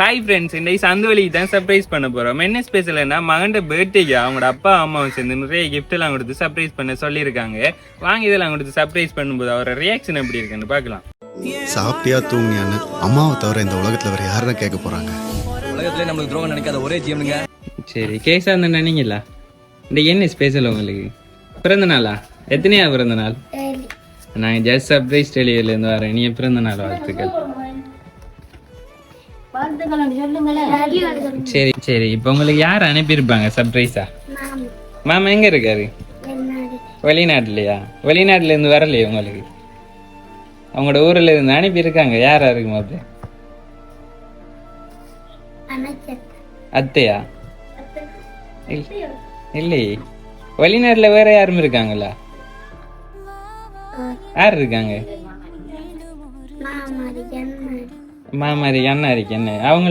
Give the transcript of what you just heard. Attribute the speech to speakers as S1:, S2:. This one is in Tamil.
S1: ஹாய் ஃப்ரெண்ட்ஸ், இந்த சந்துவலிக்கு தான் சர்ப்ரைஸ் பண்ண போகிறோம். என்ன ஸ்பெஷல்னா மகன்ட பர்த்டேக்கு அவங்களோட அப்பா அம்மாவும் சேர்ந்து நிறைய gift எல்லாம் கொடுத்து சர்ப்ரைஸ் பண்ண சொல்லியிருக்காங்க. வாங்கி இதெல்லாம் கொடுத்து சர்ப்ரைஸ் பண்ணும்போது அவரோட ரியாக்ஷன் எப்படி இருக்குன்னு பார்க்கலாம்.
S2: சாப்பிட்டியா தூங்குனியான்னு அம்மாவை தவிர இந்த உலகத்தில் வேறு யாரும் கேட்க போகிறாங்க.
S3: உலகத்திலே நம்மளுக்கு துரோகம் நினைக்காத ஒரே ஜீவனுங்க.
S1: சரி, கேஸாக இருந்தா நினைங்களா? இந்த என்ன ஸ்பெஷல் உங்களுக்கு? பிறந்த நாளா? எத்தனையா பிறந்த நாள்? நாங்கள் ஜஸ்ட் சர்ப்ரைஸ் டெலிவரியிலேருந்து வரேன். நீ பிறந்த நாள் வாழ்த்துக்கள். சரி சரி, இப்போ உங்களுக்கு யார் அனுப்பியிருப்பாங்க சர்ப்ரைஸா? மாமா எங்க இருக்காரு? வெளிநாட்டுலையா? வெளிநாட்டுல இருந்து வரலையே உங்களுக்கு? அவங்களோட ஊர்ல இருந்து அனுப்பியிருக்காங்க. யாரா இருக்குமா? அப்படி அத்தையா? இல்லையே, வெளிநாட்டுல வேற யாரும் இருக்காங்களா? யார் இருக்காங்க? மாமாரி அண்ணா இருக்கு என்ன அவங்க